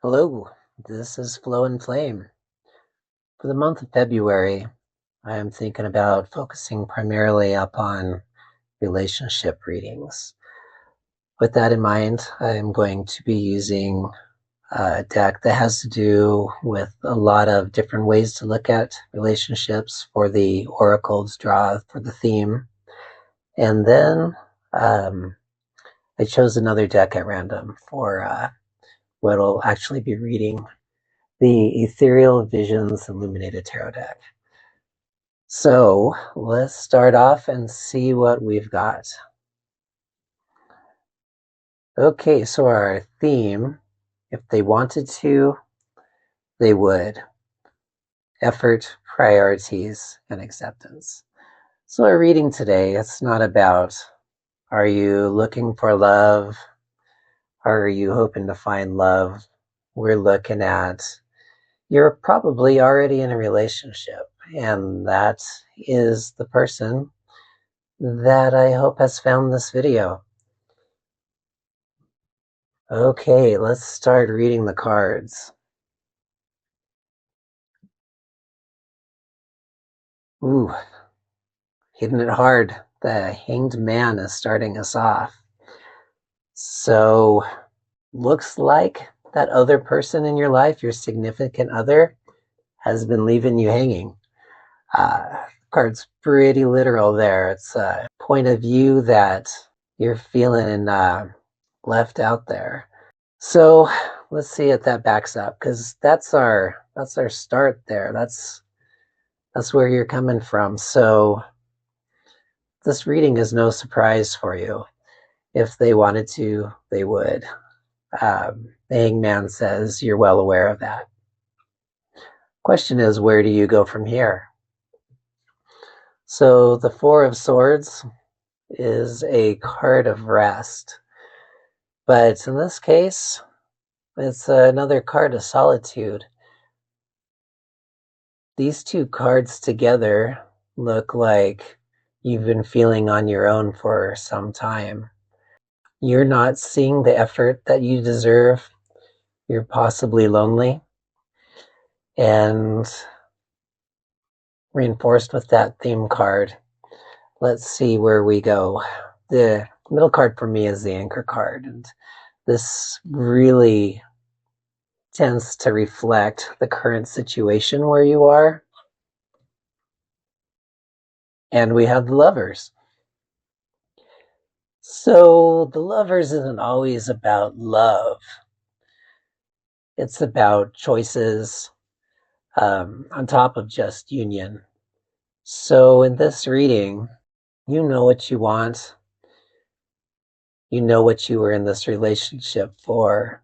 Hello, this is Flow and Flame. For the month of February, I am thinking about focusing primarily upon relationship readings. With that in mind, I am going to be using a deck that has to do with a lot of different ways to look at relationships for the oracles draw for the theme. And then I chose another deck at random for what will actually be reading the Ethereal Visions Illuminated Tarot deck. So let's start off and see what we've got. Okay, so our theme, if they wanted to, they would. Effort, priorities, and acceptance. So our reading today, it's not about, are you looking for love? Are you hoping to find love? We're looking at, you're probably already in a relationship, and that is the person that I hope has found this video. Okay, let's start reading the cards. Ooh, hitting it hard. The Hanged Man is starting us off. So, looks like that other person in your life, your significant other, has been leaving you hanging. Card's pretty literal there. It's a point of view that you're feeling left out there. So let's see if that backs up, because that's our start there. That's where you're coming from. So this reading is no surprise for you. If they wanted to, they would. The Hangman says you're well aware of that. Question is, where do you go from here? So the Four of Swords is a card of rest. But in this case, it's another card of solitude. These two cards together look like you've been feeling on your own for some time. You're not seeing the effort that you deserve. You're possibly lonely. And reinforced with that theme card, let's see where we go. The middle card for me is the Anchor card. And this really tends to reflect the current situation where you are. And we have the Lovers. So the Lovers isn't always about love. It's about choices on top of just union. So in this reading, you know what you want. You know what you were in this relationship for.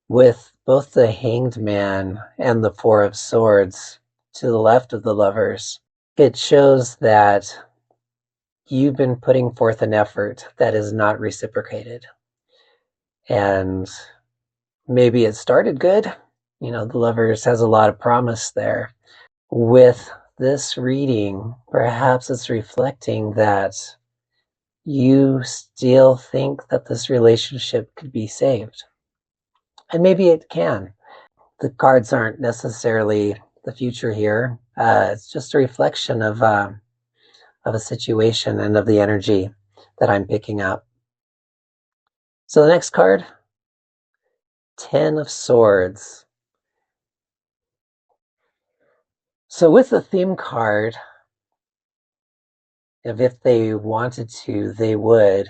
With both the Hanged Man and the Four of Swords to the left of the Lovers, it shows that you've been putting forth an effort that is not reciprocated. And maybe it started good. You know, the Lovers has a lot of promise there. With this reading, perhaps it's reflecting that you still think that this relationship could be saved. And maybe it can. The cards aren't necessarily the future here. It's just a reflection of a situation and of the energy that I'm picking up. So the next card, 10 of Swords. So with the theme card, if they wanted to, they would.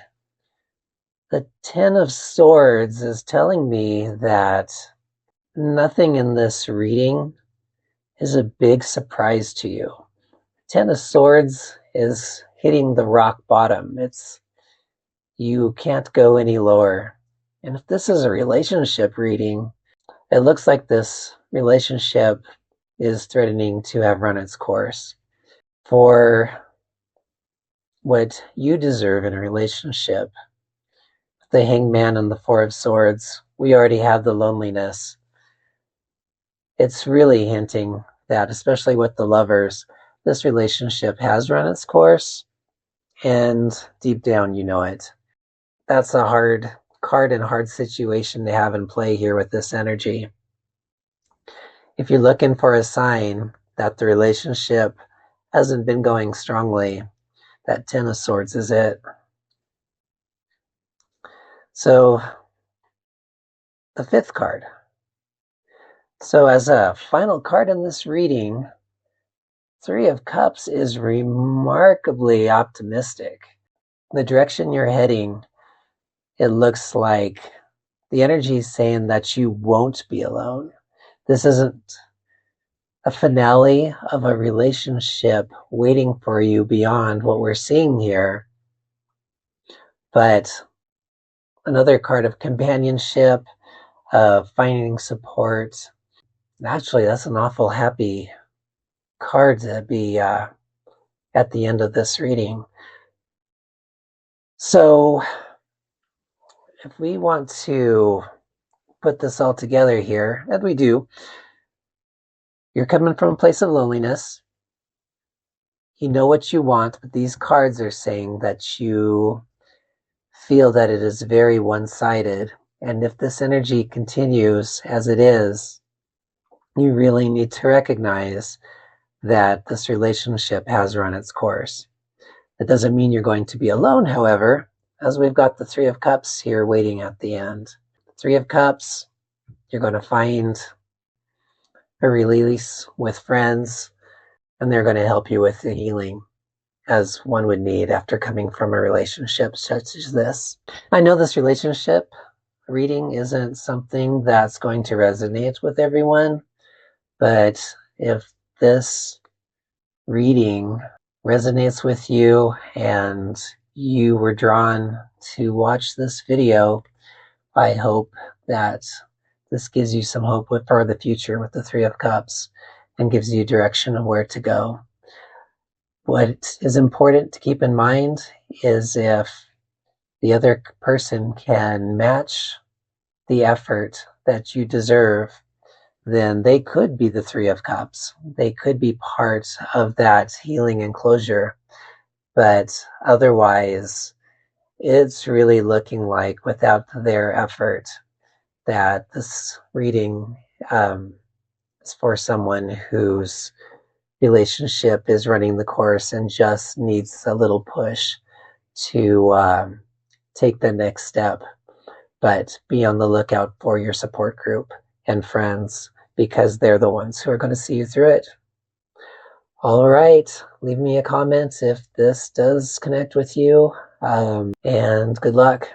The 10 of Swords is telling me that nothing in this reading is a big surprise to you. 10 of Swords is hitting the rock bottom. It's you can't go any lower. And if this is a relationship reading, it looks like this relationship is threatening to have run its course. For what you deserve in a relationship, the Hanged Man and the Four of Swords, we already have the loneliness. It's really hinting that, especially with the Lovers, this relationship has run its course, and deep down you know it. That's a hard card and hard situation to have in play here with this energy. If you're looking for a sign that the relationship hasn't been going strongly, that Ten of Swords is it. So the fifth card. So as a final card in this reading, Three of Cups is remarkably optimistic. The direction you're heading, it looks like the energy is saying that you won't be alone. This isn't a finale of a relationship waiting for you beyond what we're seeing here, but another card of companionship, of finding support. Actually, that's an awful happy card to be at the end of this reading. So if we want to put this all together here, and we do, you're coming from a place of loneliness. You know what you want, but these cards are saying that you feel that it is very one-sided. And if this energy continues as it is, you really need to recognize that this relationship has run its course. That doesn't mean you're going to be alone, however, as we've got the Three of Cups here waiting at the end. Three of Cups, you're going to find a release with friends, and they're going to help you with the healing as one would need after coming from a relationship such as this. I know this relationship reading isn't something that's going to resonate with everyone, but if this reading resonates with you and you were drawn to watch this video, I hope that this gives you some hope for the future with the Three of Cups and gives you direction of where to go. What is important to keep in mind is if the other person can match the effort that you deserve, then they could be the Three of Cups. They could be part of that healing and closure. But otherwise, it's really looking like without their effort that this reading is for someone whose relationship is running the course and just needs a little push to take the next step. But be on the lookout for your support group and friends, because they're the ones who are going to see you through it. All right, leave me a comment if this does connect with you, and good luck.